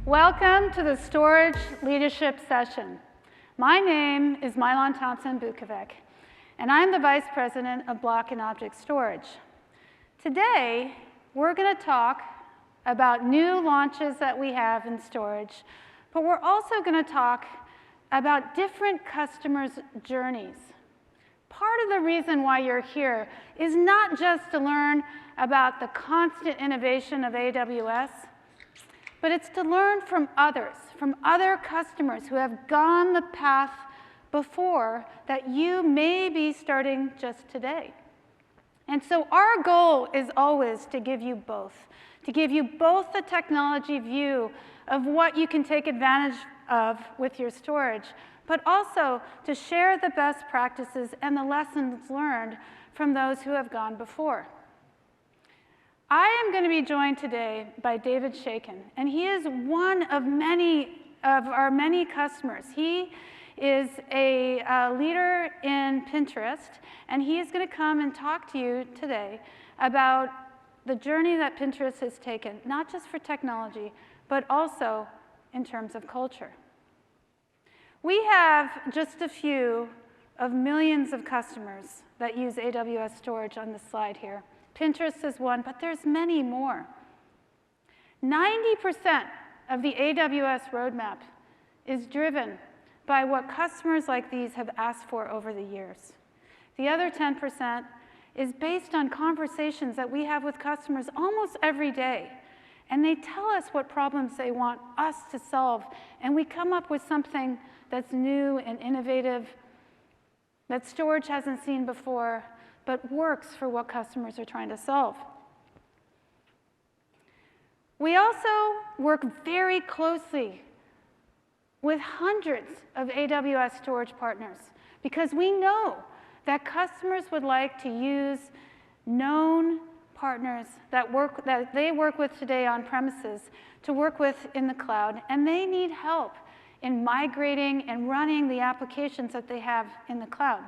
Welcome to the Storage Leadership Session. My name is Mylon Thompson-Bukovic, and I'm the Vice President of Block and Object Storage. Today, we're going to talk about new launches that we have in storage, but we're also going to talk about different customers' journeys. Part of the reason why you're here is not just to learn about the constant innovation of AWS, but it's to learn from others, from other customers who have gone the path before that you may be starting just today. And so our goal is always to give you both the technology view of what you can take advantage of with your storage, but also to share the best practices and the lessons learned from those who have gone before. I am going to be joined today by David Shakin, and he is one of our many customers. He is a leader in Pinterest, and he is going to come and talk to you today about the journey that Pinterest has taken, not just for technology, but also in terms of culture. We have just a few of millions of customers that use AWS storage on this slide here. Pinterest is one, but there's many more. 90% of the AWS roadmap is driven by what customers like these have asked for over the years. The other 10% is based on conversations that we have with customers almost every day. And they tell us what problems they want us to solve. And we come up with something that's new and innovative, that storage hasn't seen before, but works for what customers are trying to solve. We also work very closely with hundreds of AWS storage partners because we know that customers would like to use known partners that they work with today on premises to work with in the cloud, and they need help in migrating and running the applications that they have in the cloud.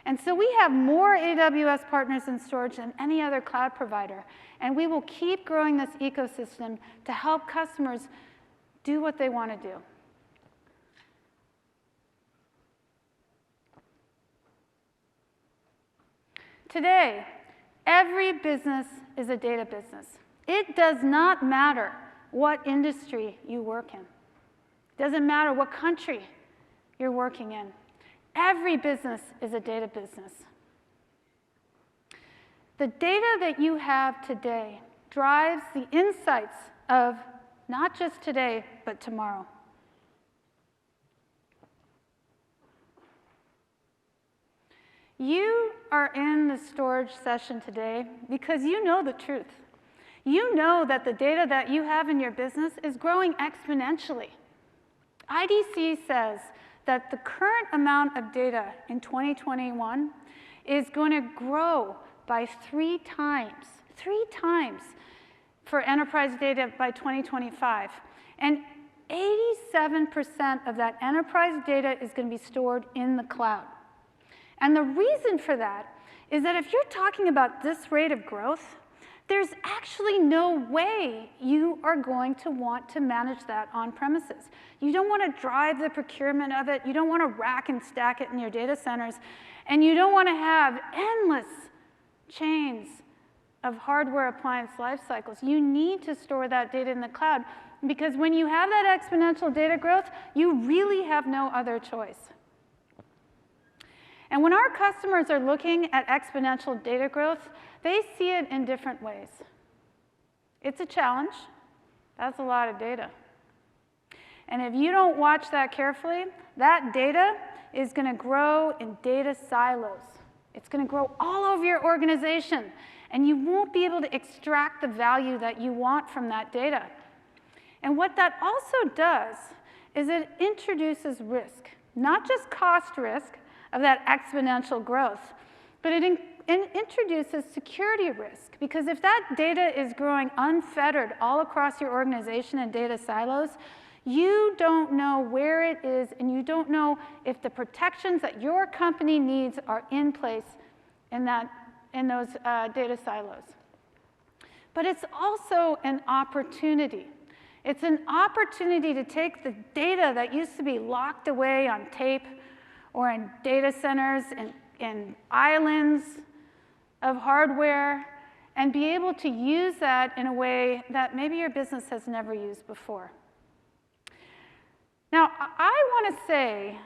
And so we have more AWS partners in storage than any other cloud provider, and we will keep growing this ecosystem to help customers do what they want to do. Today, every business is a data business. It does not matter what industry you work in. It doesn't matter what country you're working in. Every business is a data business. The data that you have today drives the insights of not just today, but tomorrow. You are in the storage session today because you know the truth. You know that the data that you have in your business is growing exponentially. IDC says that the current amount of data in 2021 is going to grow by 3 times for enterprise data by 2025. And 87% of that enterprise data is going to be stored in the cloud. And the reason for that is that if you're talking about this rate of growth, there's actually no way you are going to want to manage that on premises. You don't want to drive the procurement of it. You don't want to rack and stack it in your data centers. And you don't want to have endless chains of hardware appliance life cycles. You need to store that data in the cloud because when you have that exponential data growth, you really have no other choice. And when our customers are looking at exponential data growth, they see it in different ways. It's a challenge. That's a lot of data. And if you don't watch that carefully, that data is going to grow in data silos. It's going to grow all over your organization, and you won't be able to extract the value that you want from that data. And what that also does is it introduces risk, not just cost risk of that exponential growth, but it introduces security risk, because if that data is growing unfettered all across your organization in data silos, you don't know where it is, and you don't know if the protections that your company needs are in place in those data silos. But it's also an opportunity. It's an opportunity to take the data that used to be locked away on tape or in data centers in islands of hardware and be able to use that in a way that maybe your business has never used before. Now, I want to say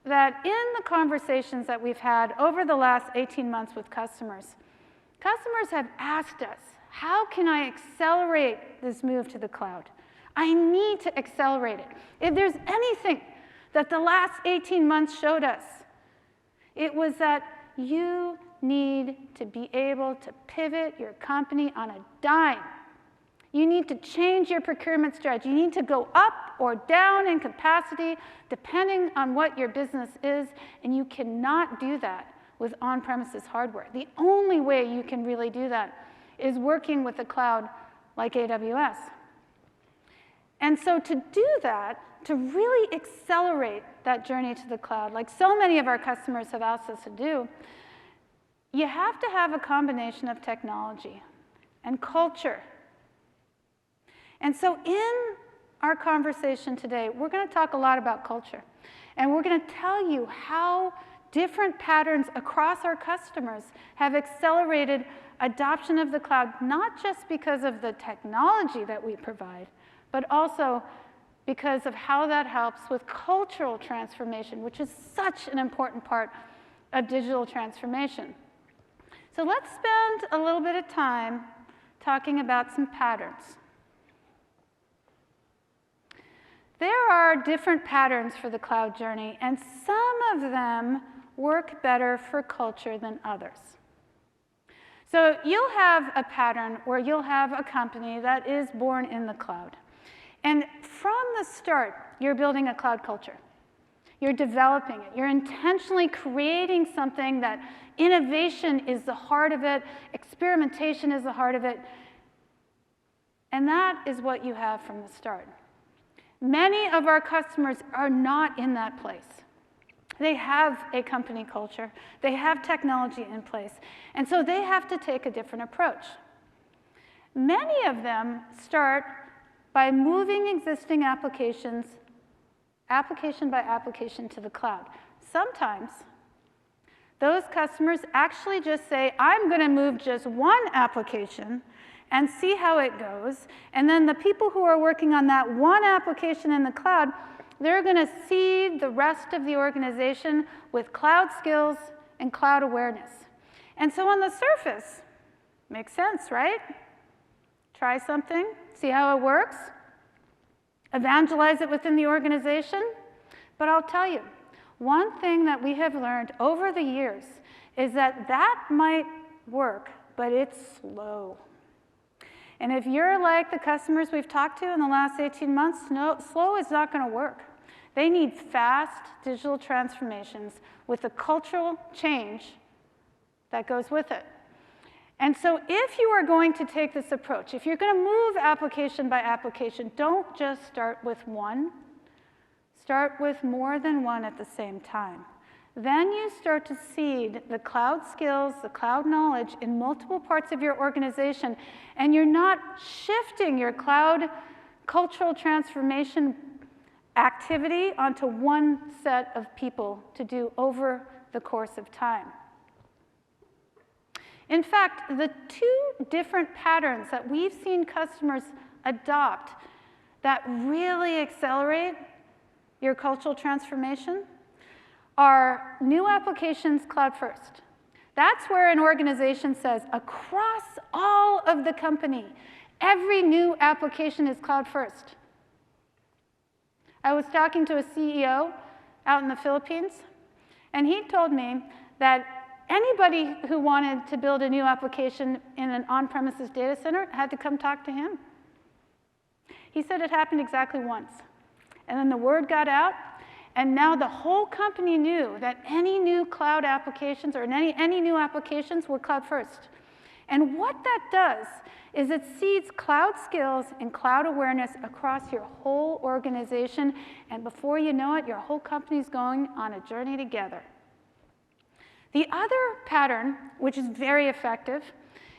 that in the conversations that we've had over the last 18 months with customers, customers have asked us, how can I accelerate this move to the cloud? I need to accelerate it. If there's anything that the last 18 months showed us, it was that you need to be able to pivot your company on a dime. You need to change your procurement strategy. You need to go up or down in capacity depending on what your business is, and you cannot do that with on-premises hardware. The only way you can really do that is working with a cloud like AWS. And so to do that, to really accelerate that journey to the cloud, like so many of our customers have asked us to do, you have to have a combination of technology and culture. And so in our conversation today, we're going to talk a lot about culture. And we're going to tell you how different patterns across our customers have accelerated adoption of the cloud, not just because of the technology that we provide, but also because of how that helps with cultural transformation, which is such an important part of digital transformation. So let's spend a little bit of time talking about some patterns. There are different patterns for the cloud journey, and some of them work better for culture than others. So you'll have a pattern where you'll have a company that is born in the cloud. And from the start, you're building a cloud culture. You're developing it. You're intentionally creating something that innovation is the heart of it, experimentation is the heart of it, and that is what you have from the start. Many of our customers are not in that place. They have a company culture. They have technology in place. And so they have to take a different approach. Many of them start by moving existing applications, application by application, to the cloud. Sometimes those customers actually just say, I'm going to move just one application and see how it goes. And then the people who are working on that one application in the cloud, they're going to seed the rest of the organization with cloud skills and cloud awareness. And so on the surface, makes sense, right? Try something, see how it works, evangelize it within the organization. But I'll tell you, one thing that we have learned over the years is that that might work, but it's slow. And if you're like the customers we've talked to in the last 18 months, slow is not going to work. They need fast digital transformations with the cultural change that goes with it. And so if you are going to take this approach, if you're going to move application by application, don't just start with one. Start with more than one at the same time. Then you start to seed the cloud skills, the cloud knowledge in multiple parts of your organization, and you're not shifting your cloud cultural transformation activity onto one set of people to do over the course of time. In fact, the two different patterns that we've seen customers adopt that really accelerate your cultural transformation are new applications cloud first. That's where an organization says, across all of the company, every new application is cloud first. I was talking to a CEO out in the Philippines, and he told me that anybody who wanted to build a new application in an on-premises data center had to come talk to him. He said it happened exactly once. And then the word got out, and now the whole company knew that any new cloud applications or any new applications were cloud first. And what that does is it seeds cloud skills and cloud awareness across your whole organization, and before you know it, your whole company's going on a journey together. The other pattern, which is very effective,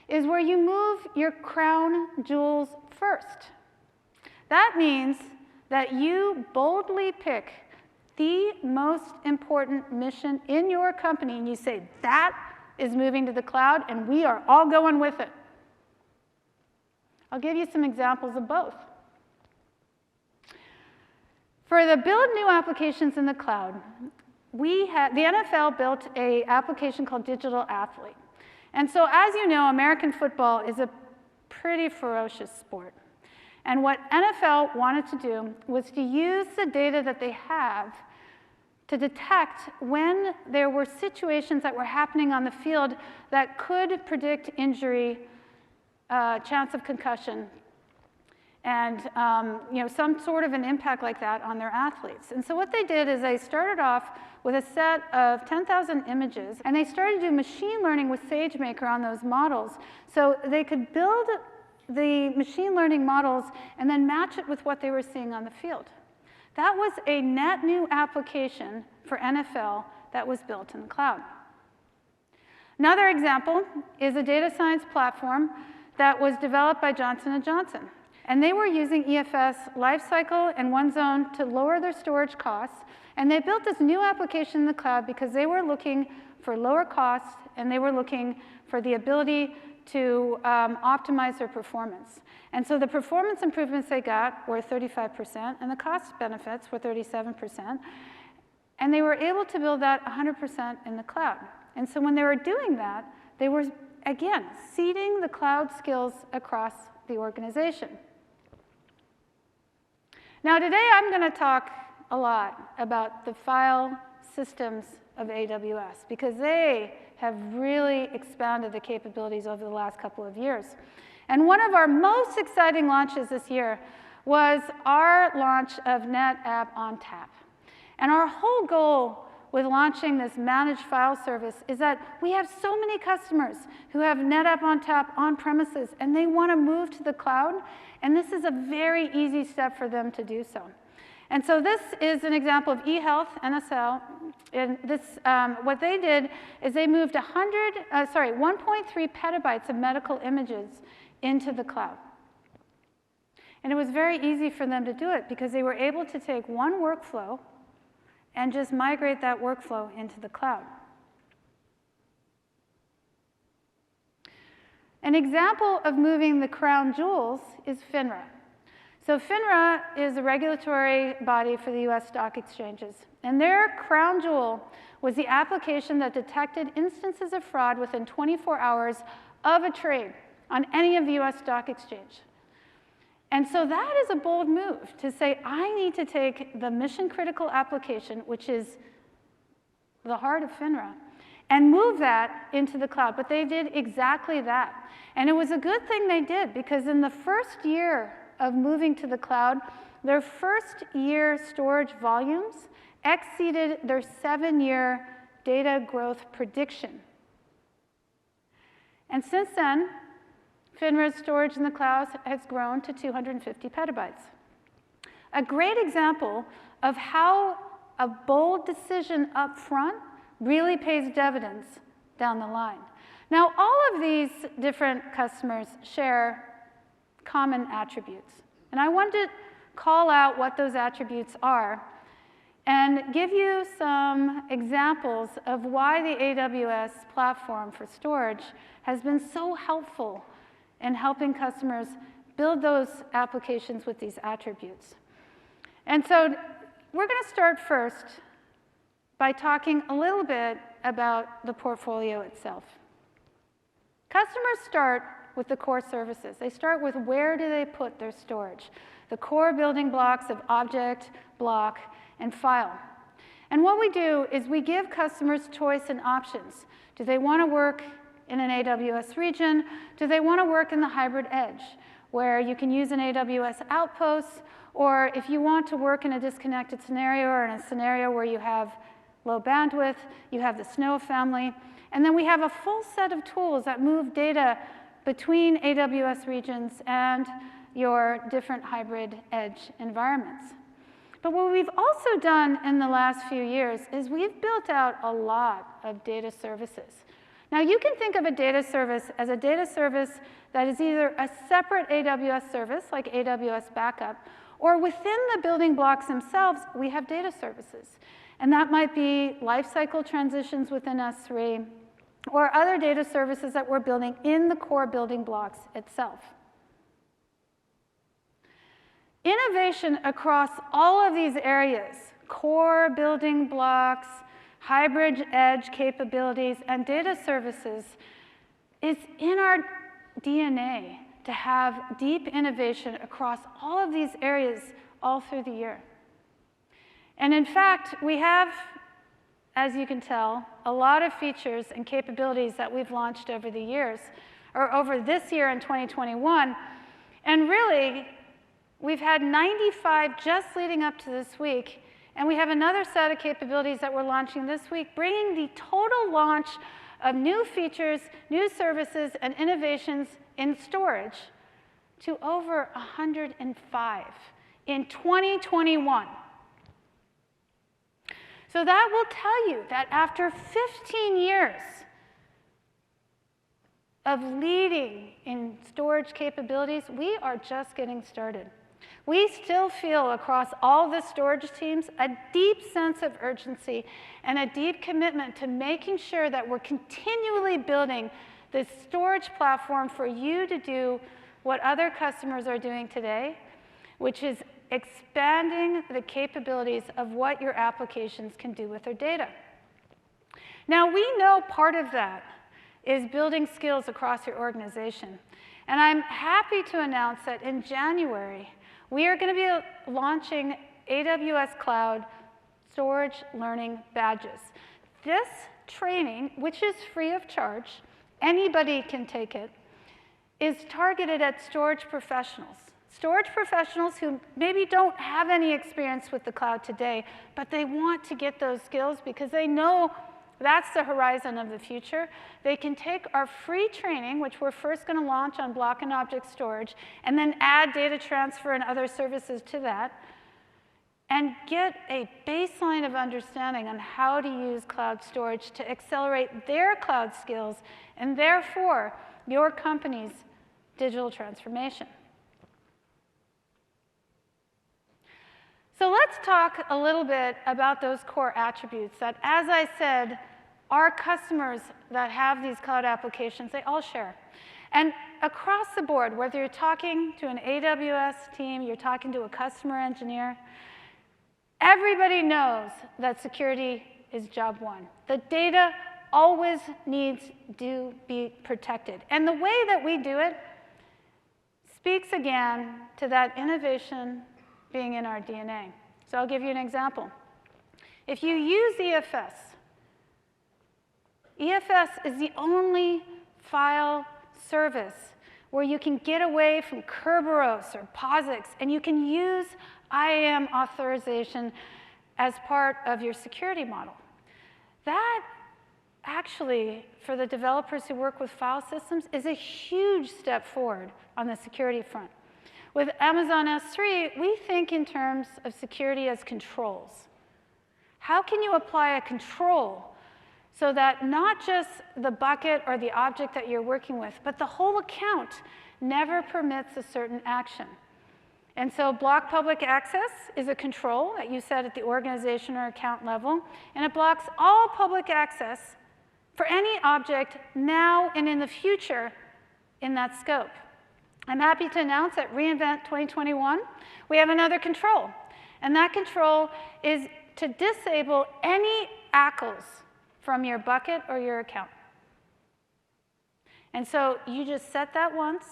is where you move your crown jewels first. That means that you boldly pick the most important mission in your company, and you say, that is moving to the cloud, and we are all going with it. I'll give you some examples of both. For the build new applications in the cloud, the NFL built an application called Digital Athlete. And so as you know, American football is a pretty ferocious sport. And what NFL wanted to do was to use the data that they have to detect when there were situations that were happening on the field that could predict injury, chance of concussion, and some sort of an impact like that on their athletes. And so what they did is they started off with a set of 10,000 images, and they started to do machine learning with SageMaker on those models. So they could build the machine learning models and then match it with what they were seeing on the field. That was a net new application for NFL that was built in the cloud. Another example is a data science platform that was developed by Johnson & Johnson. And they were using EFS Lifecycle and OneZone to lower their storage costs. And they built this new application in the cloud because they were looking for lower costs, and they were looking for the ability to optimize their performance. And so the performance improvements they got were 35%, and the cost benefits were 37%. And they were able to build that 100% in the cloud. And so when they were doing that, they were, again, seeding the cloud skills across the organization. Now today I'm going to talk a lot about the file systems of AWS, because they have really expanded the capabilities over the last couple of years. And one of our most exciting launches this year was our launch of NetApp ONTAP. And our whole goal with launching this managed file service is that we have so many customers who have NetApp ONTAP on premises, and they want to move to the cloud, and this is a very easy step for them to do so. And so this is an example of eHealth, NSL. And this, what they did is they moved 1.3 petabytes of medical images into the cloud. And it was very easy for them to do it because they were able to take one workflow and just migrate that workflow into the cloud. An example of moving the crown jewels is FINRA. So FINRA is a regulatory body for the US stock exchanges. And their crown jewel was the application that detected instances of fraud within 24 hours of a trade on any of the US stock exchange. And so that is a bold move to say, I need to take the mission-critical application, which is the heart of FINRA, and move that into the cloud. But they did exactly that. And it was a good thing they did, because in the first year of moving to the cloud, their first year storage volumes exceeded their 7-year data growth prediction. And since then, FINRA's storage in the cloud has grown to 250 petabytes. A great example of how a bold decision up front really pays dividends down the line. Now, all of these different customers share common attributes. And I want to call out what those attributes are and give you some examples of why the AWS platform for storage has been so helpful in helping customers build those applications with these attributes. And so we're going to start first by talking a little bit about the portfolio itself. Customers start with the core services. They start with where do they put their storage, the core building blocks of object, block, and file. And what we do is we give customers choice and options. Do they want to work in an AWS region? Do they want to work in the hybrid edge, where you can use an AWS outpost, or if you want to work in a disconnected scenario or in a scenario where you have low bandwidth, you have the Snow family. And then we have a full set of tools that move data between AWS regions and your different hybrid edge environments. But what we've also done in the last few years is we've built out a lot of data services. Now, you can think of a data service as a data service that is either a separate AWS service, like AWS Backup, or within the building blocks themselves, we have data services. And that might be lifecycle transitions within S3, or other data services that we're building in the core building blocks itself. Innovation across all of these areas, core building blocks, hybrid edge capabilities, and data services, is in our DNA to have deep innovation across all of these areas all through the year. And in fact, we have, as you can tell, a lot of features and capabilities that we've launched over the years, or over this year in 2021. And really, we've had 95 just leading up to this week, and we have another set of capabilities that we're launching this week, bringing the total launch of new features, new services, and innovations in storage to over 105 in 2021. So that will tell you that after 15 years of leading in storage capabilities, we are just getting started. We still feel across all the storage teams a deep sense of urgency and a deep commitment to making sure that we're continually building this storage platform for you to do what other customers are doing today, which is expanding the capabilities of what your applications can do with their data. Now, we know part of that is building skills across your organization. And I'm happy to announce that in January, we are going to be launching AWS Cloud Storage Learning Badges. This training, which is free of charge, anybody can take it, is targeted at storage professionals. Storage professionals who maybe don't have any experience with the cloud today, but they want to get those skills because they know that's the horizon of the future. They can take our free training, which we're first going to launch on block and object storage, and then add data transfer and other services to that, and get a baseline of understanding on how to use cloud storage to accelerate their cloud skills and therefore your company's digital transformation. So let's talk a little bit about those core attributes that, as I said, our customers that have these cloud applications, they all share. And across the board, whether you're talking to an AWS team, you're talking to a customer engineer, everybody knows that security is job one. The data always needs to be protected. And the way that we do it speaks again to that innovation being in our DNA. So I'll give you an example. If you use EFS, EFS is the only file service where you can get away from Kerberos or POSIX, and you can use IAM authorization as part of your security model. That actually, for the developers who work with file systems, is a huge step forward on the security front. With Amazon S3, we think in terms of security as controls. How can you apply a control so that not just the bucket or the object that you're working with, but the whole account never permits a certain action? And so block public access is a control that you set at the organization or account level, and it blocks all public access for any object now and in the future in that scope. I'm happy to announce at reInvent 2021, we have another control. And that control is to disable any ACLs from your bucket or your account. And so you just set that once.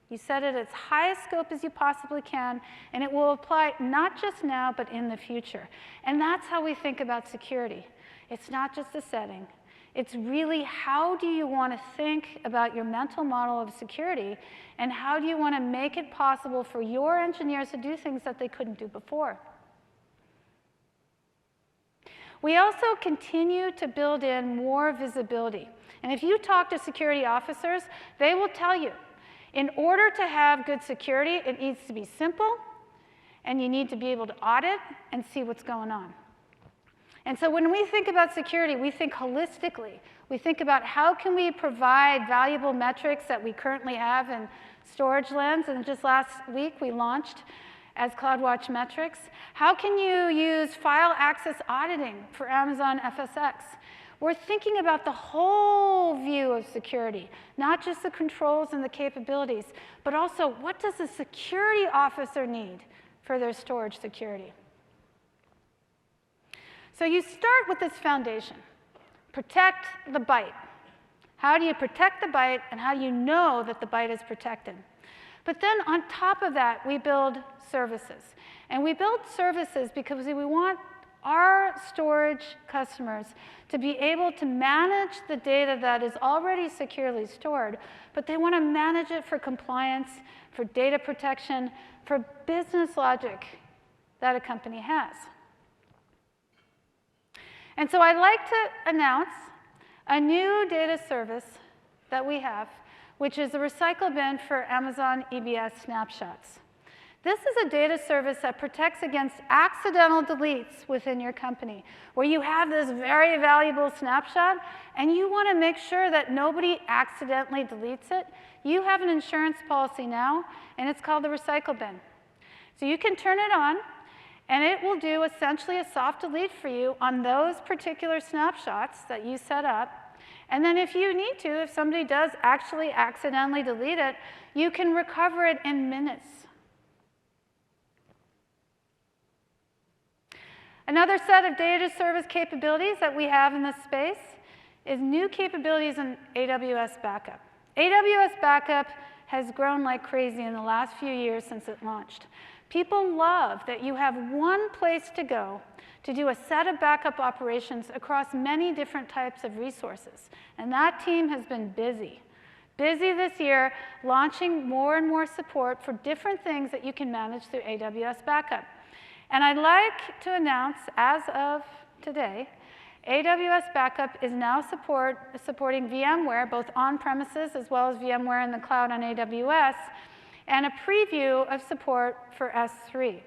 You set it as high a scope as you possibly can, and it will apply not just now, but in the future. And that's how we think about security. It's not just a setting. It's really how do you want to think about your mental model of security, and how do you want to make it possible for your engineers to do things that they couldn't do before. We also continue to build in more visibility. And if you talk to security officers, they will tell you, in order to have good security, it needs to be simple, and you need to be able to audit and see what's going on. And so when we think about security, we think holistically. We think about how can we provide valuable metrics that we currently have in storage lens, and just last week we launched as CloudWatch Metrics. How can you use file access auditing for Amazon FSx? We're thinking about the whole view of security, not just the controls and the capabilities, but also what does a security officer need for their storage security? So you start with this foundation. Protect the byte. How do you protect the byte, and how do you know that the byte is protected? But then on top of that, we build services. And we build services because we want our storage customers to be able to manage the data that is already securely stored, but they want to manage it for compliance, for data protection, for business logic that a company has. And so I'd like to announce a new data service that we have, which is a recycle bin for Amazon EBS snapshots. This is a data service that protects against accidental deletes within your company, where you have this very valuable snapshot and you want to make sure that nobody accidentally deletes it. You have an insurance policy now, and it's called the recycle bin. So you can turn it on, and it will do essentially a soft delete for you on those particular snapshots that you set up. And then if you need to, if somebody does actually accidentally delete it, you can recover it in minutes. Another set of data service capabilities that we have in this space is new capabilities in AWS Backup. AWS Backup has grown like crazy in the last few years since it launched. People love that you have one place to go to do a set of backup operations across many different types of resources. And that team has been busy this year, launching more and more support for different things that you can manage through AWS Backup. And I'd like to announce, as of today, AWS Backup is now supporting VMware, both on-premises as well as VMware in the cloud on AWS, and a preview of support for S3.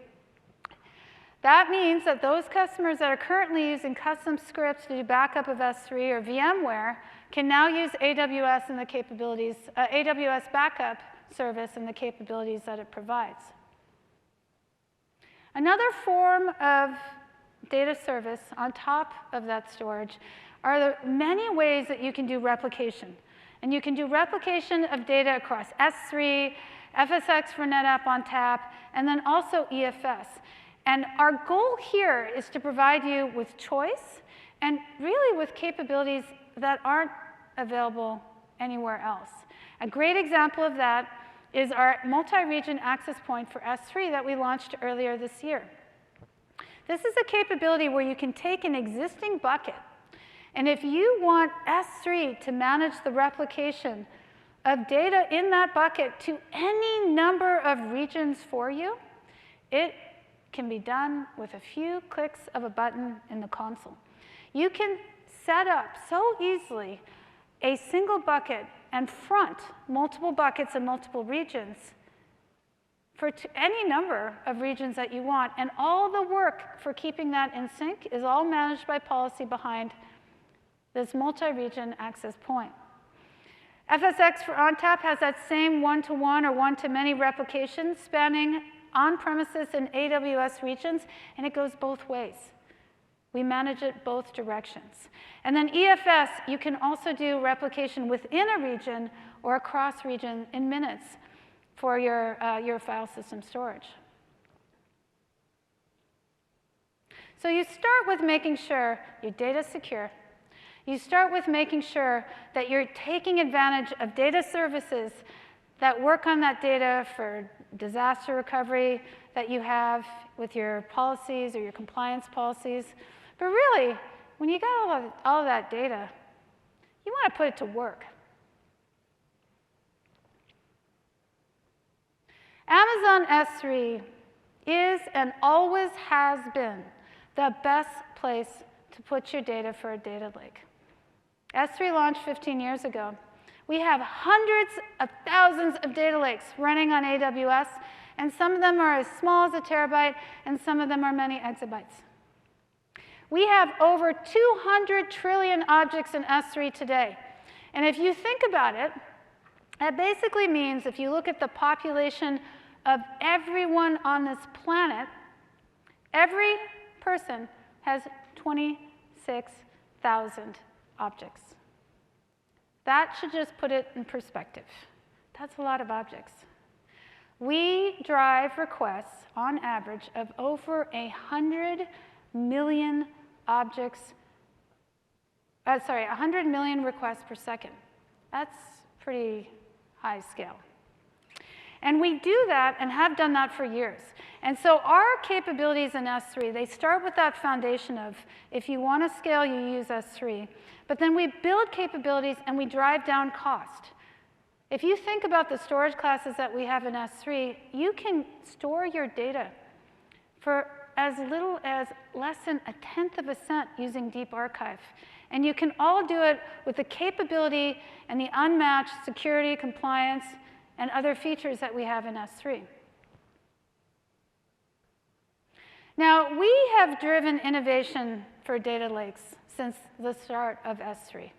That means that those customers that are currently using custom scripts to do backup of S3 or VMware can now use AWS and the capabilities, AWS Backup service and the capabilities that it provides. Another form of data service on top of that storage are the many ways that you can do replication. And you can do replication of data across S3, FSx for NetApp ONTAP, and then also EFS. And our goal here is to provide you with choice and really with capabilities that aren't available anywhere else. A great example of that is our multi-region access point for S3 that we launched earlier this year. This is a capability where you can take an existing bucket, and if you want S3 to manage the replication of data in that bucket to any number of regions for you, it can be done with a few clicks of a button in the console. You can set up so easily a single bucket and front multiple buckets in multiple regions for any number of regions that you want. And all the work for keeping that in sync is all managed by policy behind this multi-region access point. FSx for ONTAP has that same one-to-one or one-to-many replication spanning on-premises and AWS regions, and it goes both ways. We manage it both directions. And then EFS, you can also do replication within a region or across region in minutes for your file system storage. So you start with making sure your data is secure. You start with making sure that you're taking advantage of data services that work on that data for disaster recovery that you have with your policies or your compliance policies. But really, when you got all of that data, you want to put it to work. Amazon S3 is and always has been the best place to put your data for a data lake. S3 launched 15 years ago. We have hundreds of thousands of data lakes running on AWS, and some of them are as small as a terabyte, and some of them are many exabytes. We have over 200 trillion objects in S3 today. And if you think about it, that basically means if you look at the population of everyone on this planet, every person has 26,000 objects. That should just put it in perspective. That's a lot of objects. We drive requests on average of over 100 million objects, 100 million requests per second. That's pretty high scale. And we do that and have done that for years. And so our capabilities in S3, they start with that foundation of if you want to scale, you use S3. But then we build capabilities and we drive down cost. If you think about the storage classes that we have in S3, you can store your data for as little as less than 1/10 of a cent using Deep Archive. And you can all do it with the capability and the unmatched security, compliance, and other features that we have in S3. Now, we have driven innovation for data lakes since the start of S3.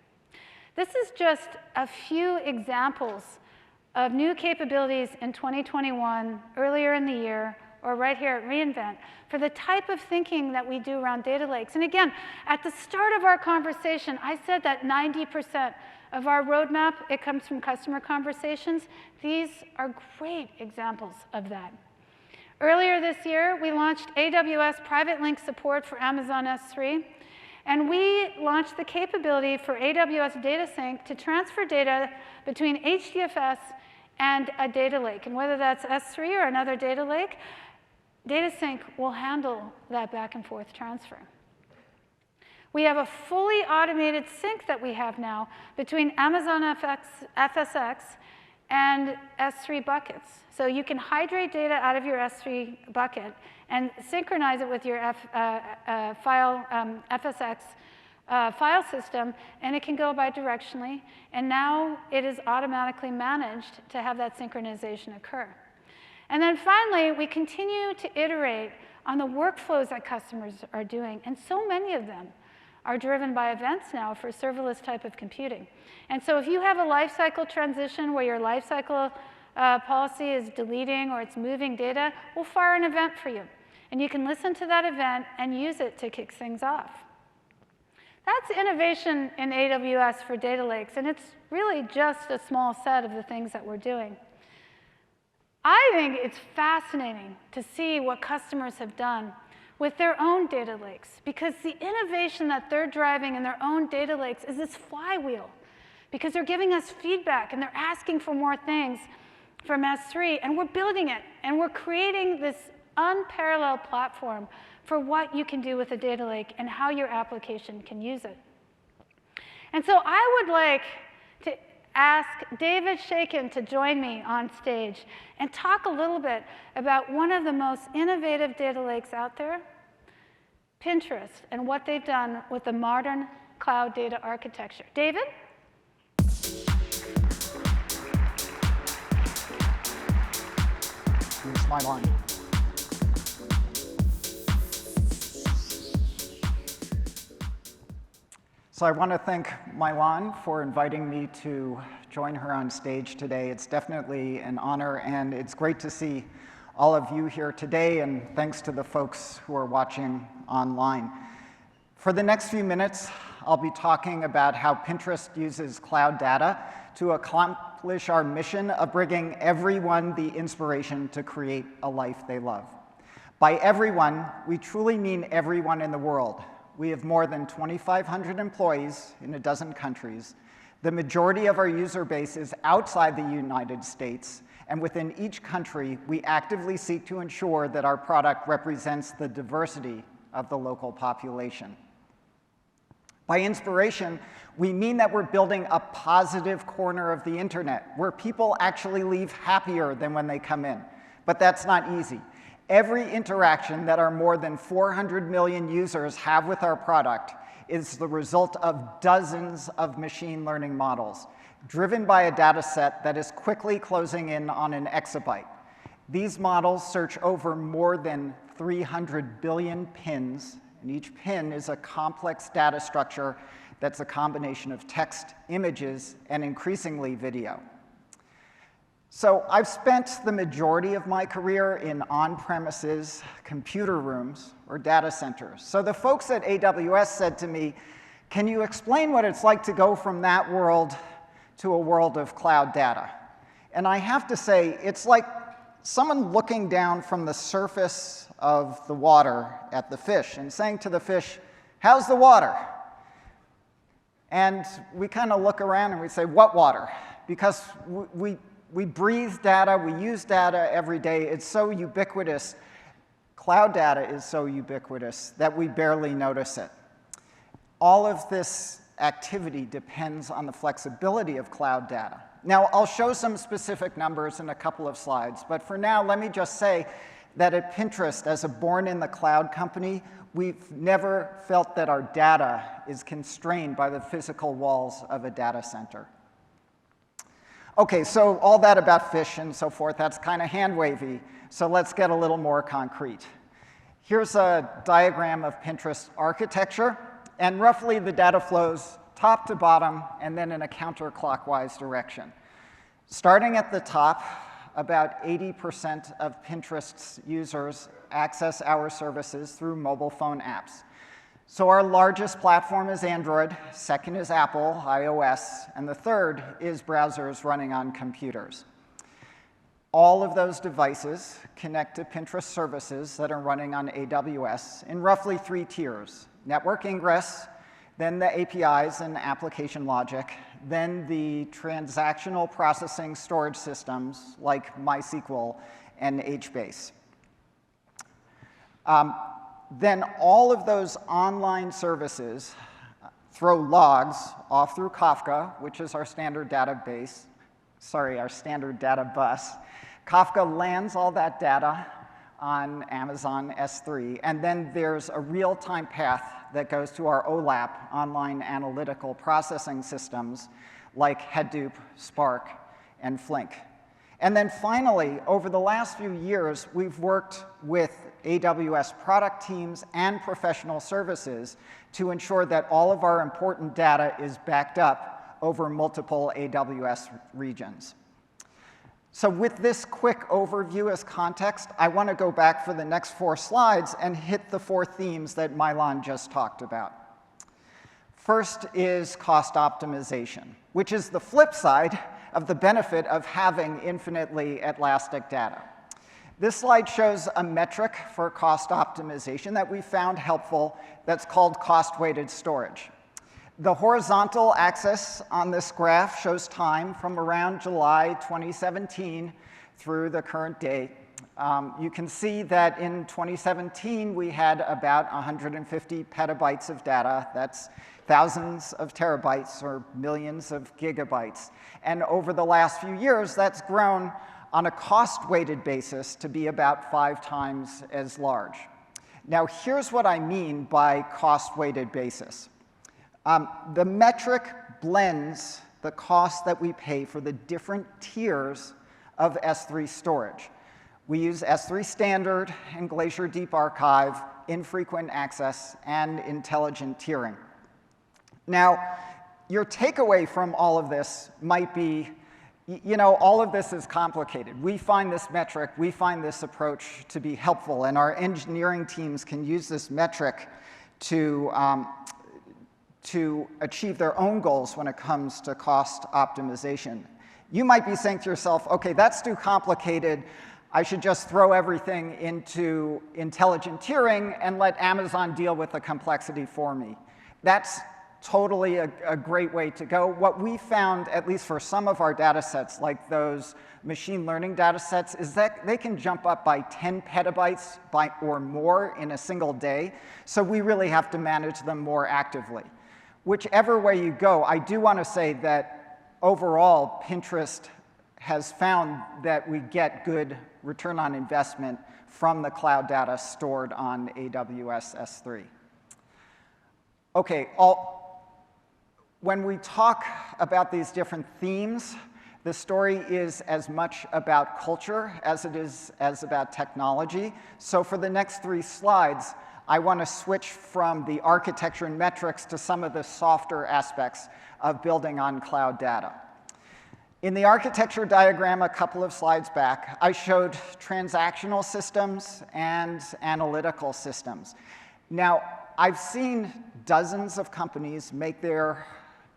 This is just a few examples of new capabilities in 2021, earlier in the year, or right here at reInvent, for the type of thinking that we do around data lakes. And again, at the start of our conversation, I said that 90% of our roadmap, it comes from customer conversations. These are great examples of that. Earlier this year, we launched AWS Private Link support for Amazon S3. And we launched the capability for AWS Data Sync to transfer data between HDFS and a data lake. And whether that's S3 or another data lake, Data Sync will handle that back and forth transfer. We have a fully automated sync that we have now between Amazon FSx and S3 buckets. So you can hydrate data out of your S3 bucket and synchronize it with your FSx file system, and it can go bidirectionally. And now it is automatically managed to have that synchronization occur. And then finally, we continue to iterate on the workflows that customers are doing, and so many of them are driven by events now for serverless type of computing. And so if you have a lifecycle transition where your lifecycle policy is deleting or it's moving data, we'll fire an event for you. And you can listen to that event and use it to kick things off. That's innovation in AWS for data lakes, and it's really just a small set of the things that we're doing. I think it's fascinating to see what customers have done with their own data lakes, because the innovation that they're driving in their own data lakes is this flywheel, because they're giving us feedback and they're asking for more things from S3, and we're building it, and we're creating this unparalleled platform for what you can do with a data lake and how your application can use it. And so I would like to ask David Shakin to join me on stage and talk a little bit about one of the most innovative data lakes out there, Pinterest, and what they've done with the modern cloud data architecture. David? Here's my line. So I want to thank Mylan for inviting me to join her on stage today. It's definitely an honor, and it's great to see all of you here today, and thanks to the folks who are watching online. For the next few minutes, I'll be talking about how Pinterest uses cloud data to accomplish our mission of bringing everyone the inspiration to create a life they love. By everyone, we truly mean everyone in the world. We have more than 2,500 employees in a dozen countries. The majority of our user base is outside the United States, and within each country, we actively seek to ensure that our product represents the diversity of the local population. By inspiration, we mean that we're building a positive corner of the internet, where people actually leave happier than when they come in. But that's not easy. Every interaction that our more than 400 million users have with our product is the result of dozens of machine learning models, driven by a data set that is quickly closing in on an exabyte. These models search over more than 300 billion pins And each pin is a complex data structure that's a combination of text, images, and increasingly video. So I've spent the majority of my career in on-premises computer rooms or data centers. So the folks at AWS said to me, can you explain what it's like to go from that world to a world of cloud data? And I have to say, it's like someone looking down from the surface of the water at the fish and saying to the fish, how's the water? And we kind of look around and we say, what water? Because we breathe data, we use data every day. It's so ubiquitous. Cloud data is so ubiquitous that we barely notice it. All of this activity depends on the flexibility of cloud data. Now, I'll show some specific numbers in a couple of slides, but for now, let me just say that at Pinterest, as a born-in-the-cloud company, we've never felt that our data is constrained by the physical walls of a data center. Okay, so all that about fish and so forth, that's kind of hand-wavy, so let's get a little more concrete. Here's a diagram of Pinterest architecture, and roughly the data flows top to bottom and then in a counterclockwise direction. Starting at the top, about 80% of Pinterest's users access our services through mobile phone apps. So our largest platform is Android, second is Apple, iOS, and the third is browsers running on computers. All of those devices connect to Pinterest services that are running on AWS in roughly 3 tiers: network ingress, then the APIs and application logic, then the transactional processing storage systems like MySQL and HBase. Then all of those online services throw logs off through Kafka, which is our standard database, our standard data bus. Kafka lands all that data on Amazon S3, and then there's a real-time path that goes to our OLAP, online analytical processing systems, like Hadoop, Spark, and Flink. And then finally, over the last few years, we've worked with AWS product teams and professional services to ensure that all of our important data is backed up over multiple AWS regions. So with this quick overview as context, I want to go back for the next 4 slides and hit the 4 themes that Milan just talked about. First is cost optimization, which is the flip side of the benefit of having infinitely elastic data. This slide shows a metric for cost optimization that we found helpful that's called cost-weighted storage. The horizontal axis on this graph shows time from around July 2017 through the current day. You can see that in 2017, we had about 150 petabytes of data. That's thousands of terabytes or millions of gigabytes. And over the last few years, that's grown on a cost-weighted basis to be about 5 times as large. Now, here's what I mean by cost-weighted basis. The metric blends the cost that we pay for the different tiers of S3 storage. We use S3 Standard and Glacier Deep Archive, infrequent access, and intelligent tiering. Now, your takeaway from all of this might be, you know, all of this is complicated. We find this metric, we find this approach to be helpful, and our engineering teams can use this metric to achieve their own goals when it comes to cost optimization. You might be saying to yourself, okay, that's too complicated. I should just throw everything into intelligent tiering and let Amazon deal with the complexity for me. That's totally a great way to go. What we found, at least for some of our data sets, like those machine learning data sets, is that they can jump up by 10 petabytes or more in a single day. So we really have to manage them more actively. Whichever way you go, I do want to say that overall, Pinterest has found that we get good return on investment from the cloud data stored on AWS S3. Okay, when we talk about these different themes, the story is as much about culture as it is about technology. So for the next 3 slides, I want to switch from the architecture and metrics to some of the softer aspects of building on cloud data. In the architecture diagram a couple of slides back, I showed transactional systems and analytical systems. Now, I've seen dozens of companies make their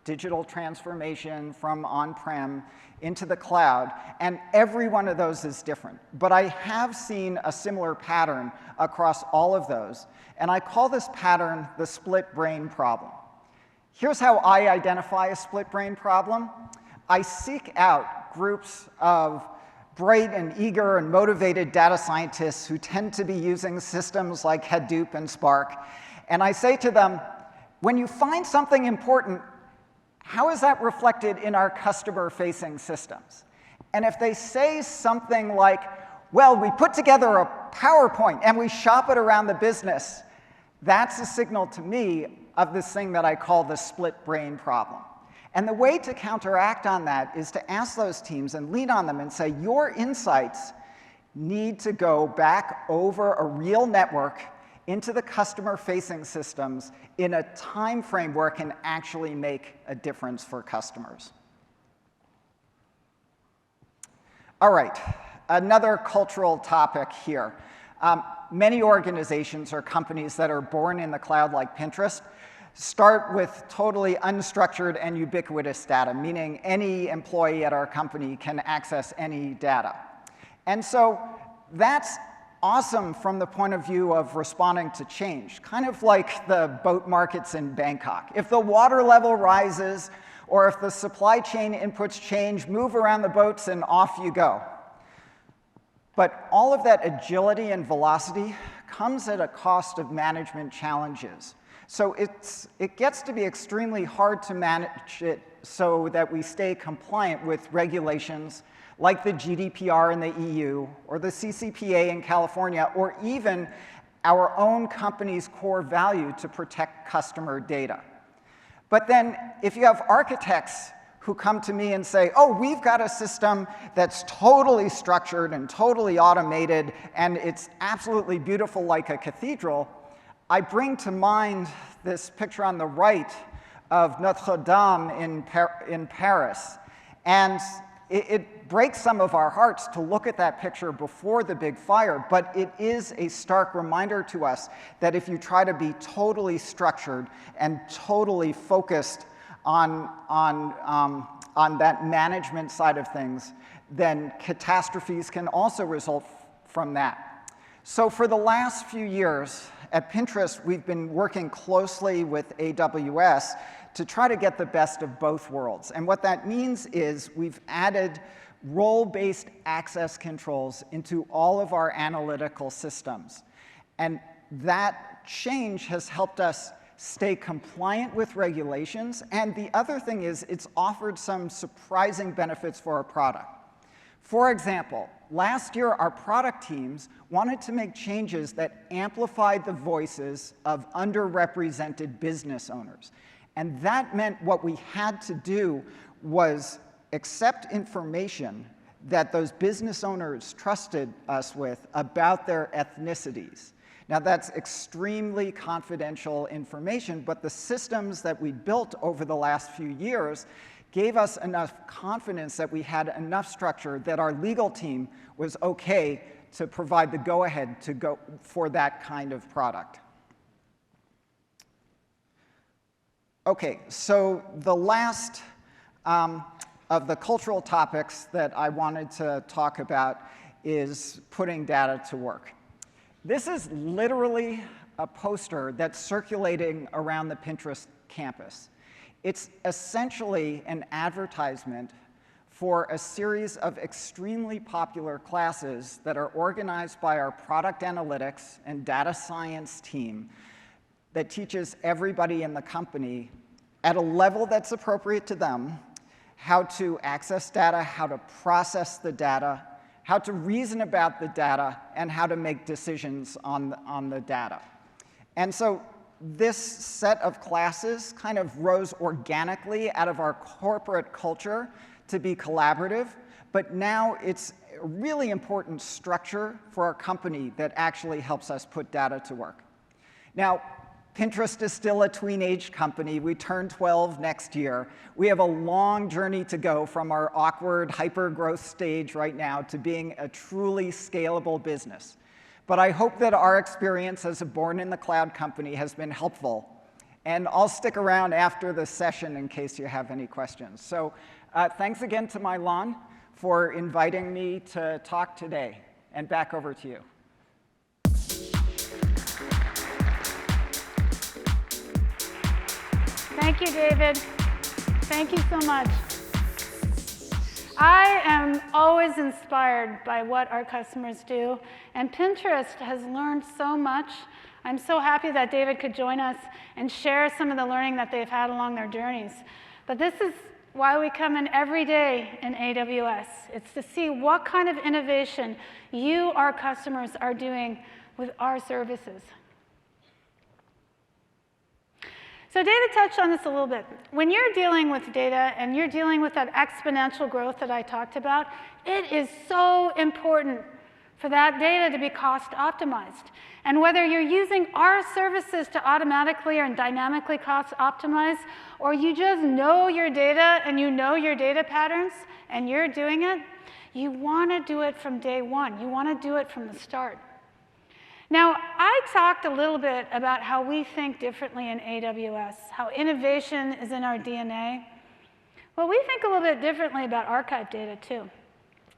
digital transformation from on-prem into the cloud, and every one of those is different. But I have seen a similar pattern across all of those, and I call this pattern the split brain problem. Here's how I identify a split brain problem. I seek out groups of bright and eager and motivated data scientists who tend to be using systems like Hadoop and Spark, and I say to them, when you find something important, how is that reflected in our customer-facing systems? And if they say something like, well, we put together a PowerPoint and we shop it around the business, that's a signal to me of this thing that I call the split brain problem. And the way to counteract on that is to ask those teams and lean on them and say, your insights need to go back over a real network into the customer-facing systems in a time frame where it can actually make a difference for customers. All right, another cultural topic here. Many organizations or companies that are born in the cloud, like Pinterest, start with totally unstructured and ubiquitous data, meaning any employee at our company can access any data. And so that's awesome from the point of view of responding to change, kind of like the boat markets in Bangkok. If the water level rises, or if the supply chain inputs change, move around the boats and off you go. But all of that agility and velocity comes at a cost of management challenges. So it gets to be extremely hard to manage it so that we stay compliant with regulations like the GDPR in the EU, or the CCPA in California, or even our own company's core value to protect customer data. But then, if you have architects who come to me and say, oh, we've got a system that's totally structured and totally automated, and it's absolutely beautiful like a cathedral, I bring to mind this picture on the right of Notre Dame in Paris. And it breaks some of our hearts to look at that picture before the big fire, but it is a stark reminder to us that if you try to be totally structured and totally focused on that management side of things, then catastrophes can also result from that. So for the last few years at Pinterest, we've been working closely with AWS to try to get the best of both worlds. And what that means is we've added role-based access controls into all of our analytical systems. And that change has helped us stay compliant with regulations. And the other thing is it's offered some surprising benefits for our product. For example, last year our product teams wanted to make changes that amplified the voices of underrepresented business owners. And that meant what we had to do was accept information that those business owners trusted us with about their ethnicities. Now, that's extremely confidential information, but the systems that we built over the last few years gave us enough confidence that we had enough structure that our legal team was okay to provide the go-ahead to go for that kind of product. Okay, so the last of the cultural topics that I wanted to talk about is putting data to work. This is literally a poster that's circulating around the Pinterest campus. It's essentially an advertisement for a series of extremely popular classes that are organized by our product analytics and data science team that teaches everybody in the company at a level that's appropriate to them how to access data, how to process the data, how to reason about the data, and how to make decisions on the data. And so this set of classes kind of rose organically out of our corporate culture to be collaborative, but now it's a really important structure for our company that actually helps us put data to work. Now, Pinterest is still a tween-age company. We turn 12 next year. We have a long journey to go from our awkward hyper-growth stage right now to being a truly scalable business. But I hope that our experience as a born-in-the-cloud company has been helpful. And I'll stick around after the session in case you have any questions. So thanks again to Mylan for inviting me to talk today. And back over to you. Thank you, David. Thank you so much. I am always inspired by what our customers do, and Pinterest has learned so much. I'm so happy that David could join us and share some of the learning that they've had along their journeys. But this is why we come in every day in AWS. It's to see what kind of innovation you, our customers, are doing with our services. So David touched on this a little bit. When you're dealing with data and you're dealing with that exponential growth that I talked about, it is so important for that data to be cost optimized. And whether you're using our services to automatically or dynamically cost optimize, or you just know your data and you know your data patterns and you're doing it, you want to do it from day one. You want to do it from the start. Now, I talked a little bit about how we think differently in AWS, how innovation is in our DNA. Well, we think a little bit differently about archive data, too.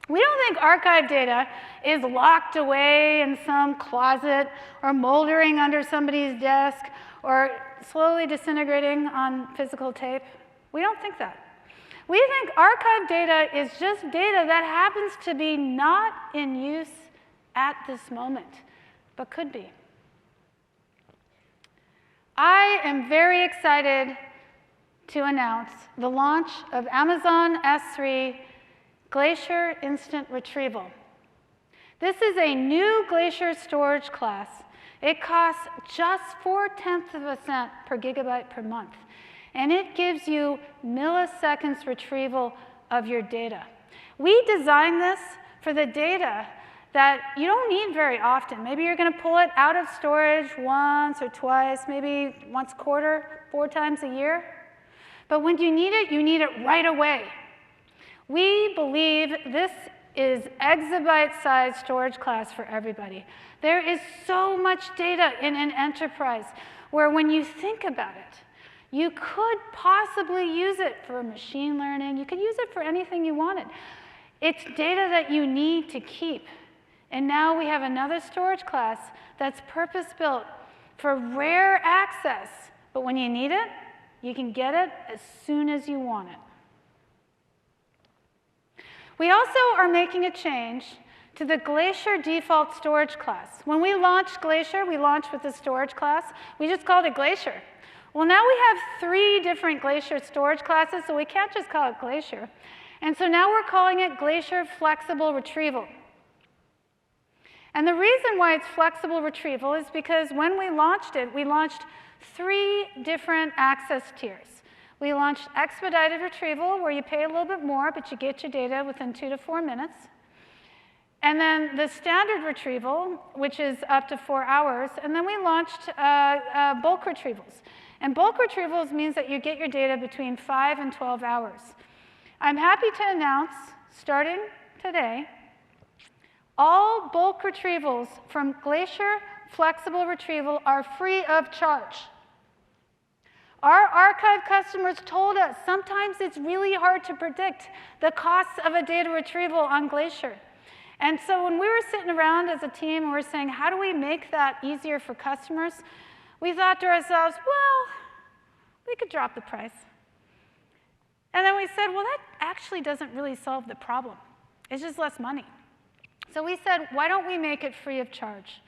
We don't think archive data is locked away in some closet or moldering under somebody's desk or slowly disintegrating on physical tape. We don't think that. We think archive data is just data that happens to be not in use at this moment, but could be. I am very excited to announce the launch of Amazon S3 Glacier Instant Retrieval. This is a new Glacier storage class. It costs just 0.4 of a cent per gigabyte per month, and it gives you milliseconds retrieval of your data. We designed this for the data that you don't need very often. Maybe you're going to pull it out of storage once or twice, maybe once a quarter, 4 times a year. But when you need it right away. We believe this is exabyte-sized storage class for everybody. There is so much data in an enterprise where when you think about it, you could possibly use it for machine learning. You could use it for anything you wanted. It's data that you need to keep. And now we have another storage class that's purpose-built for rare access. But when you need it, you can get it as soon as you want it. We also are making a change to the Glacier default storage class. When we launched Glacier, we launched with the storage class. We just called it Glacier. Well, now we have 3 different Glacier storage classes, so we can't just call it Glacier. And so now we're calling it Glacier Flexible Retrieval. And the reason why it's flexible retrieval is because when we launched it, we launched 3 different access tiers. We launched expedited retrieval, where you pay a little bit more, but you get your data within 2 to 4 minutes. And then the standard retrieval, which is up to 4 hours. And then we launched bulk retrievals. And bulk retrievals means that you get your data between 5 and 12 hours. I'm happy to announce, starting today, all bulk retrievals from Glacier Flexible Retrieval are free of charge. Our archive customers told us sometimes it's really hard to predict the costs of a data retrieval on Glacier. And so when we were sitting around as a team and we're saying, how do we make that easier for customers? We thought to ourselves, well, we could drop the price. And then we said, well, that actually doesn't really solve the problem. It's just less money. So we said, why don't we make it free of charge?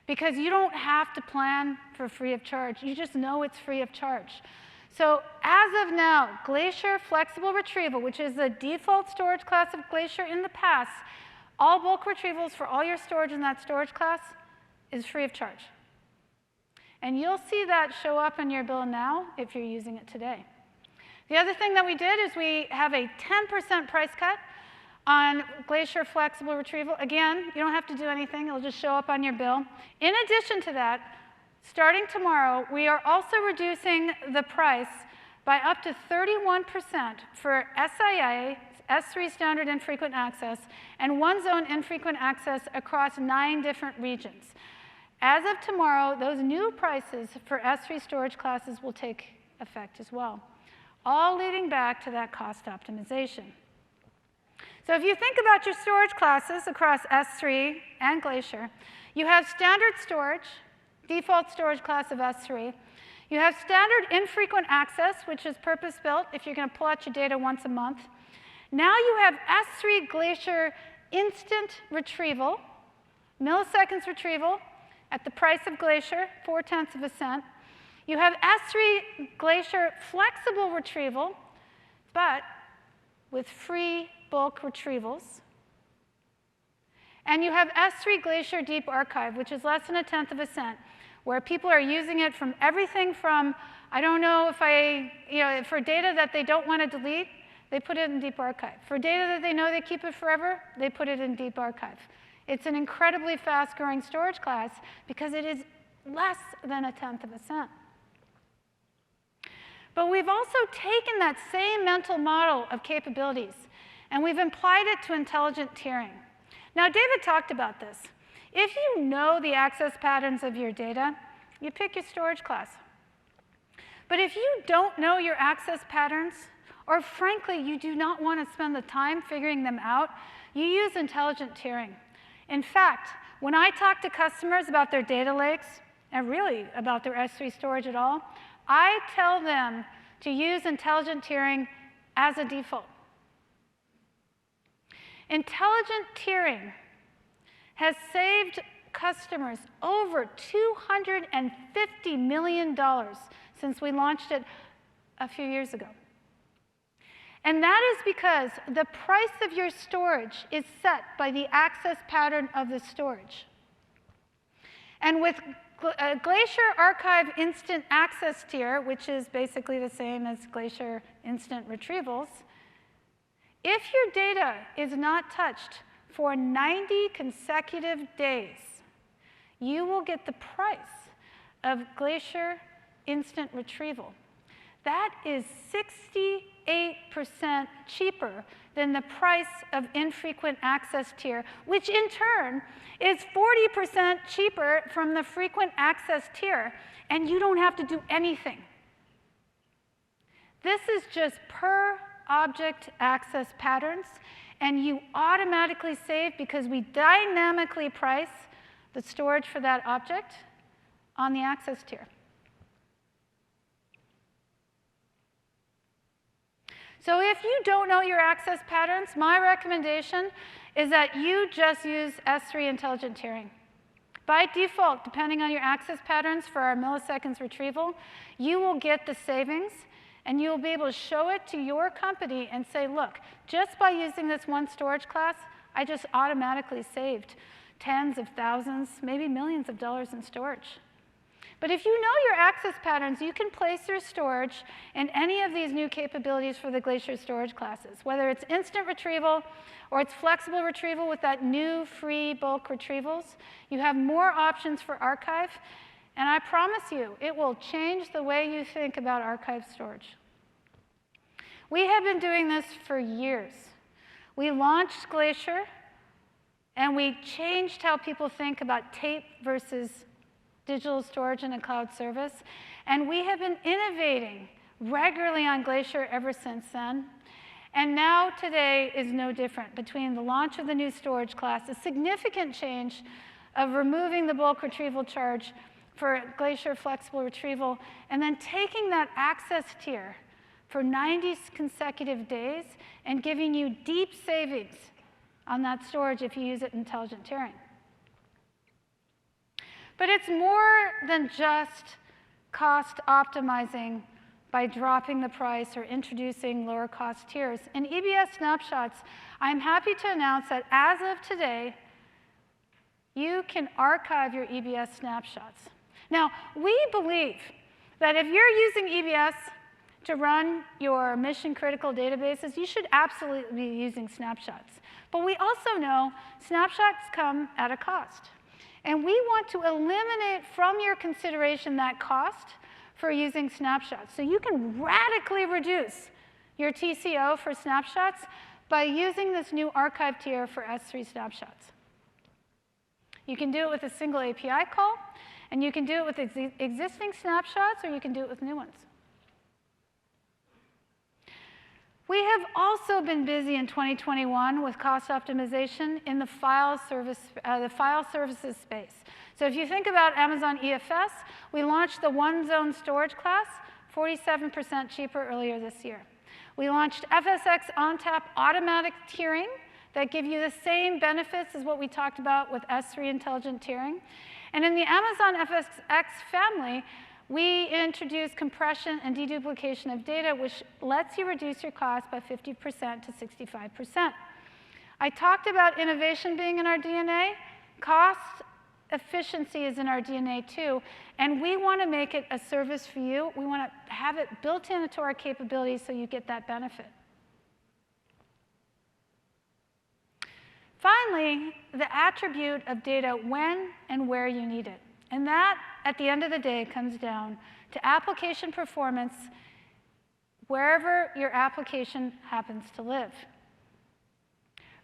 Because you don't have to plan for free of charge. You just know it's free of charge. So as of now, Glacier Flexible Retrieval, which is the default storage class of Glacier in the past, all bulk retrievals for all your storage in that storage class is free of charge. And you'll see that show up in your bill now if you're using it today. The other thing that we did is we have a 10% price cut on Glacier Flexible Retrieval. Again, you don't have to do anything. It'll just show up on your bill. In addition to that, Starting tomorrow, we are also reducing the price by up to 31% for SIA, S3 standard infrequent access, and one zone infrequent access across 9 different regions. As of tomorrow, those new prices for S3 storage classes will take effect as well, all leading back to that cost optimization. So if you think about your storage classes across S3 and Glacier, you have standard storage, default storage class of S3. You have standard infrequent access, which is purpose-built if you're going to pull out your data once a month. Now you have S3 Glacier instant retrieval, milliseconds retrieval, at the price of Glacier, 0.4 of a cent. You have S3 Glacier flexible retrieval, but with free bulk retrievals. And you have S3 Glacier Deep Archive, which is less than 0.1 of a cent, where people are using it from everything from, I don't know if for data that they don't want to delete, they put it in Deep Archive. For data that they know they keep it forever, they put it in Deep Archive. It's an incredibly fast-growing storage class because it is less than 0.1 of a cent. But we've also taken that same mental model of capabilities, and we've applied it to intelligent tiering. Now, David talked about this. If you know the access patterns of your data, you pick your storage class. But if you don't know your access patterns, or frankly, you do not want to spend the time figuring them out, you use intelligent tiering. In fact, when I talk to customers about their data lakes, and really about their S3 storage at all, I tell them to use intelligent tiering as a default. Intelligent tiering has saved customers over $250 million since we launched it a few years ago. And that is because the price of your storage is set by the access pattern of the storage. And with Glacier Archive Instant Access Tier, which is basically the same as Glacier Instant Retrievals, if your data is not touched for 90 consecutive days, you will get the price of Glacier Instant Retrieval. That is 68% cheaper than the price of infrequent access tier, which in turn is 40% cheaper from the frequent access tier, and you don't have to do anything. This is just per object access patterns, and you automatically save because we dynamically price the storage for that object on the access tier. So if you don't know your access patterns, my recommendation is that you just use S3 intelligent tiering. By default, depending on your access patterns for our milliseconds retrieval, you will get the savings, and you will be able to show it to your company and say, look, just by using this one storage class, I just automatically saved tens of thousands, maybe millions of dollars in storage. But if you know your access patterns, you can place your storage in any of these new capabilities for the Glacier storage classes, whether it's instant retrieval or it's flexible retrieval with that new free bulk retrievals. You have more options for archive, and I promise you, it will change the way you think about archive storage. We have been doing this for years. We launched Glacier, and we changed how people think about tape versus digital storage in a cloud service. And we have been innovating regularly on Glacier ever since then. And now today is no different. Between the launch of the new storage class, a significant change of removing the bulk retrieval charge for Glacier flexible retrieval, and then taking that access tier for 90 consecutive days and giving you deep savings on that storage if you use it in intelligent tiering. But it's more than just cost optimizing by dropping the price or introducing lower cost tiers. In EBS Snapshots, I'm happy to announce that as of today, you can archive your EBS snapshots. Now, we believe that if you're using EBS to run your mission-critical databases, you should absolutely be using snapshots. But we also know snapshots come at a cost. And we want to eliminate from your consideration that cost for using snapshots. So you can radically reduce your TCO for snapshots by using this new archive tier for S3 snapshots. You can do it with a single API call, and you can do it with existing snapshots, or you can do it with new ones. We have also been busy in 2021 with cost optimization in the file services space. So if you think about Amazon EFS, we launched the one-zone storage class, 47% cheaper earlier this year. We launched FSx ONTAP automatic tiering that give you the same benefits as what we talked about with S3 intelligent tiering. And in the Amazon FSx family, we introduced compression and deduplication of data, which lets you reduce your cost by 50% to 65%. I talked about innovation being in our DNA. Cost efficiency is in our DNA too, and we want to make it a service for you. We want to have it built into our capabilities so you get that benefit. Finally, the attribute of data when and where you need it. And that, at the end of the day, comes down to application performance wherever your application happens to live.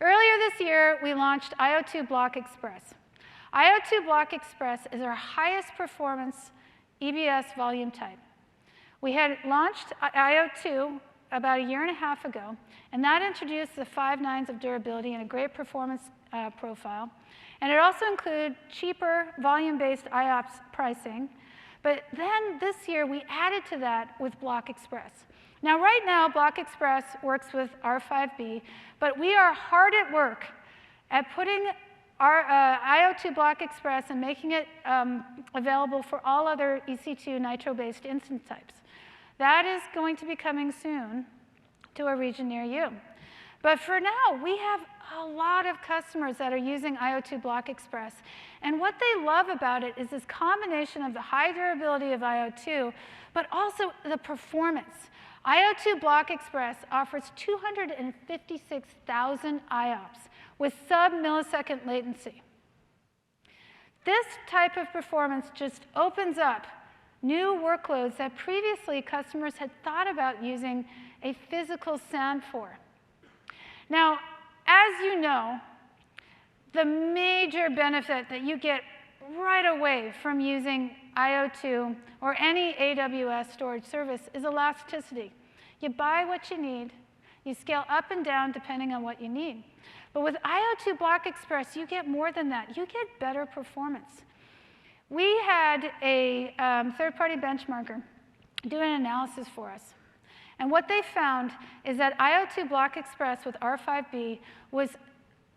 Earlier this year, we launched IO2 Block Express. IO2 Block Express is our highest performance EBS volume type. We had launched IO2 about a year and a half ago, and that introduced the 5 nines of durability and a great performance profile. And it also included cheaper volume-based IOPS pricing. But then this year, we added to that with Block Express. Now, right now, Block Express works with R5B, but we are hard at work at putting our IO2 Block Express and making it available for all other EC2 Nitro-based instance types. That is going to be coming soon to a region near you. But for now, we have a lot of customers that are using IO2 Block Express. And what they love about it is this combination of the high durability of IO2, but also the performance. IO2 Block Express offers 256,000 IOPS with sub-millisecond latency. This type of performance just opens up new workloads that previously customers had thought about using a physical SAN for. Now, as you know, the major benefit that you get right away from using IO2 or any AWS storage service is elasticity. You buy what you need. You scale up and down depending on what you need. But with IO2 Block Express, you get more than that. You get better performance. We had a third-party benchmarker do an analysis for us. And what they found is that IO2 Block Express with R5B was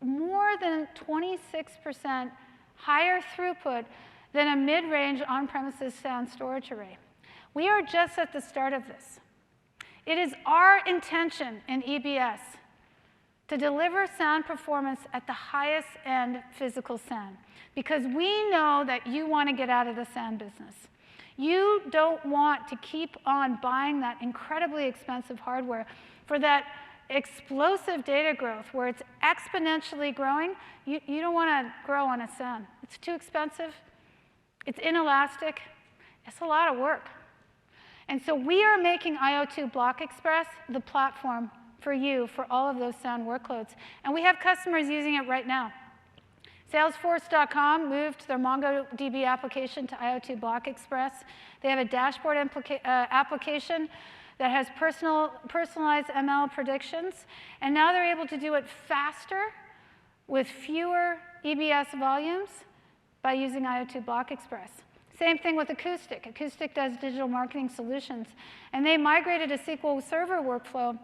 more than 26% higher throughput than a mid-range on-premises SAN storage array. We are just at the start of this. It is our intention in EBS to deliver SAN performance at the highest end physical SAN, because we know that you want to get out of the SAN business. You don't want to keep on buying that incredibly expensive hardware for that explosive data growth where it's exponentially growing. You don't want to grow on a SAN. It's too expensive. It's inelastic. It's a lot of work. And so we are making IO2 Block Express the platform for you for all of those SAN workloads. And we have customers using it right now. Salesforce.com moved their MongoDB application to IO2 Block Express. They have a dashboard application that has personalized ML predictions. And now they're able to do it faster with fewer EBS volumes by using IO2 Block Express. Same thing with Acoustic. Acoustic does digital marketing solutions. And they migrated a SQL Server workflow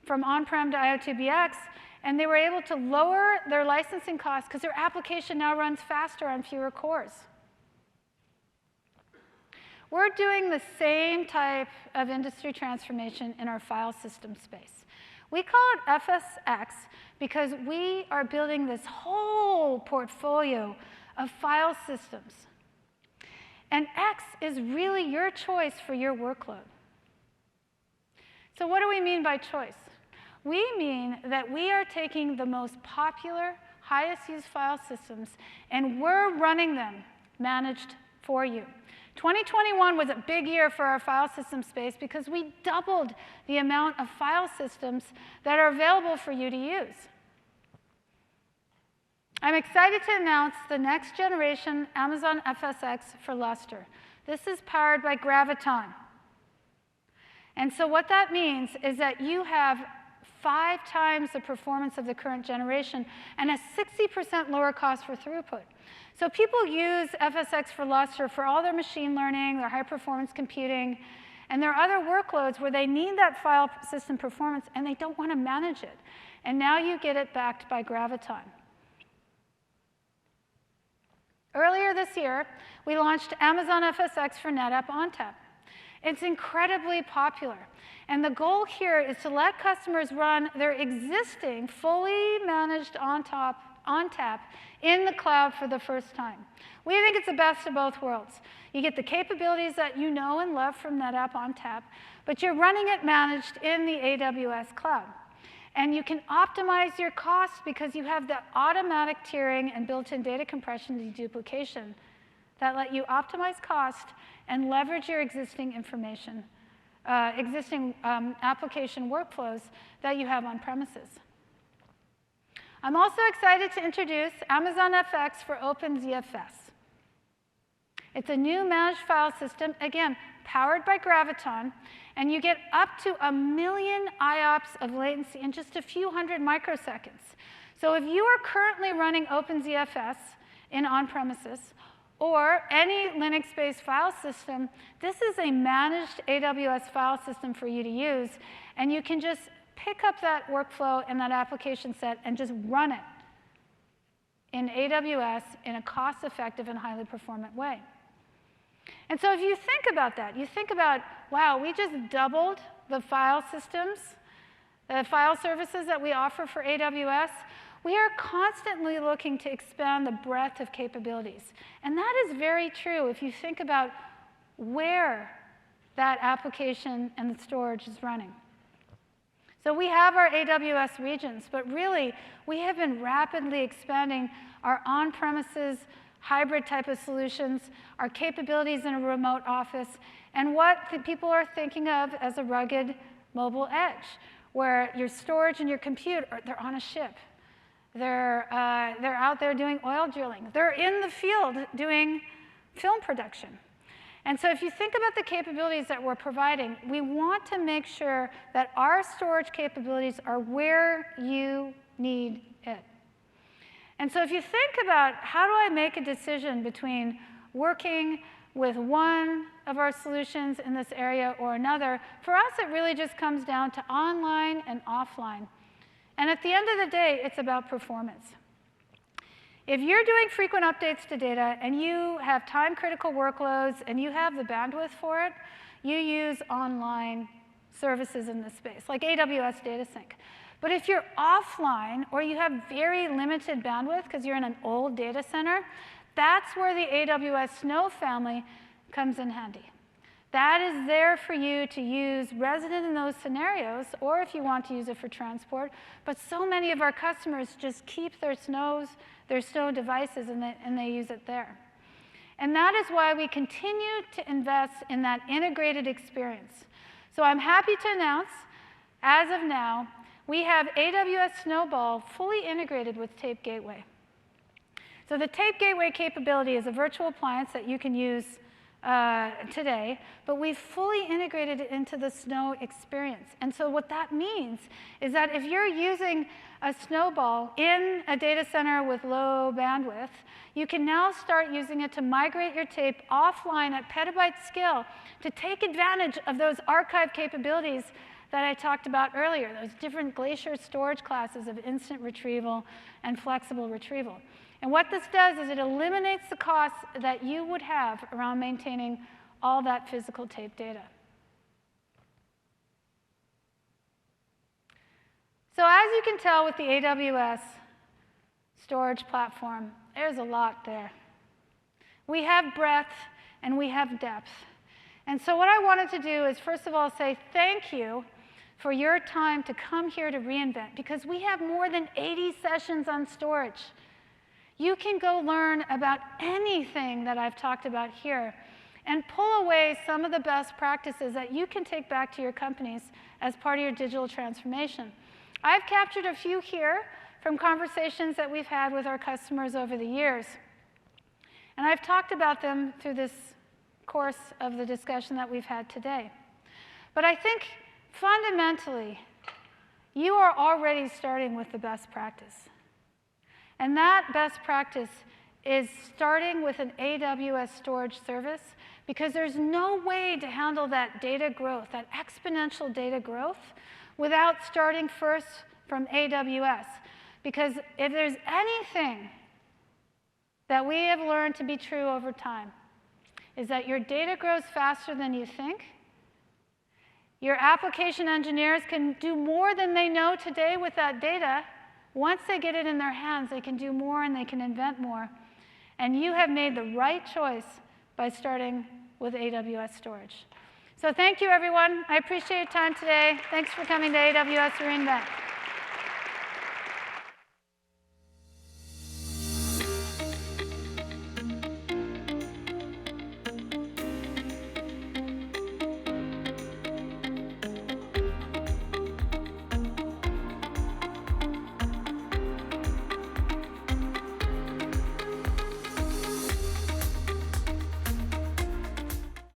from on-prem to IO2BX, and they were able to lower their licensing costs because their application now runs faster on fewer cores. We're doing the same type of industry transformation in our file system space. We call it FSx because we are building this whole portfolio of file systems. And X is really your choice for your workload. So what do we mean by choice? We mean that we are taking the most popular, highest used file systems, and we're running them managed for you. 2021 was a big year for our file system space because we doubled the amount of file systems that are available for you to use. I'm excited to announce the next generation Amazon FSx for Lustre. This is powered by Graviton. And so what that means is that you have 5 times the performance of the current generation and a 60% lower cost for throughput. So people use FSx for Lustre for all their machine learning, their high-performance computing, and their other workloads where they need that file system performance and they don't want to manage it. And now you get it backed by Graviton. Earlier this year, we launched Amazon FSx for NetApp ONTAP. It's incredibly popular. And the goal here is to let customers run their existing fully managed ONTAP in the cloud for the first time. We think it's the best of both worlds. You get the capabilities that you know and love from NetApp ONTAP, but you're running it managed in the AWS cloud. And you can optimize your costs because you have the automatic tiering and built-in data compression and deduplication that let you optimize cost and leverage your existing application workflows that you have on premises. I'm also excited to introduce Amazon FX for OpenZFS. It's a new managed file system, again, powered by Graviton, and you get up to 1 million IOPS of latency in just a few hundred microseconds. So if you are currently running OpenZFS in on-premises, or any Linux-based file system, this is a managed AWS file system for you to use, and you can just pick up that workflow and that application set and just run it in AWS in a cost-effective and highly performant way. And so if you think about that, you think about, wow, we just doubled the file systems, the file services that we offer for AWS. We are constantly looking to expand the breadth of capabilities. And that is very true if you think about where that application and the storage is running. So we have our AWS regions, but really, we have been rapidly expanding our on-premises hybrid type of solutions, our capabilities in a remote office, and what the people are thinking of as a rugged mobile edge, where your storage and your compute, they're on a ship. They're out there doing oil drilling. They're in the field doing film production. And so if you think about the capabilities that we're providing, we want to make sure that our storage capabilities are where you need it. And so if you think about how do I make a decision between working with one of our solutions in this area or another, for us it really just comes down to online and offline. And at the end of the day, it's about performance. If you're doing frequent updates to data and you have time-critical workloads and you have the bandwidth for it, you use online services in this space, like AWS Data Sync. But if you're offline or you have very limited bandwidth because you're in an old data center, that's where the AWS Snow family comes in handy. That is there for you to use resident in those scenarios, or if you want to use it for transport. But so many of our customers just keep their Snow devices and they use it there. And that is why we continue to invest in that integrated experience. So I'm happy to announce, as of now, we have AWS Snowball fully integrated with Tape Gateway. So the Tape Gateway capability is a virtual appliance that you can use today, but we've fully integrated it into the Snow experience. And so what that means is that if you're using a Snowball in a data center with low bandwidth, you can now start using it to migrate your tape offline at petabyte scale to take advantage of those archive capabilities that I talked about earlier, those different Glacier storage classes of instant retrieval and flexible retrieval. And what this does is it eliminates the costs that you would have around maintaining all that physical tape data. So as you can tell with the AWS storage platform, there's a lot there. We have breadth and we have depth. And so what I wanted to do is, first of all, say thank you for your time to come here to reInvent, because we have more than 80 sessions on storage. You can go learn about anything that I've talked about here and pull away some of the best practices that you can take back to your companies as part of your digital transformation. I've captured a few here from conversations that we've had with our customers over the years. And I've talked about them through this course of the discussion that we've had today. But I think fundamentally, you are already starting with the best practice. And that best practice is starting with an AWS storage service, because there's no way to handle that data growth, that exponential data growth, without starting first from AWS. Because if there's anything that we have learned to be true over time, is that your data grows faster than you think. Your application engineers can do more than they know today with that data. Once they get it in their hands, they can do more and they can invent more. And you have made the right choice by starting with AWS storage. So thank you, everyone. I appreciate your time today. Thanks for coming to AWS reInvent.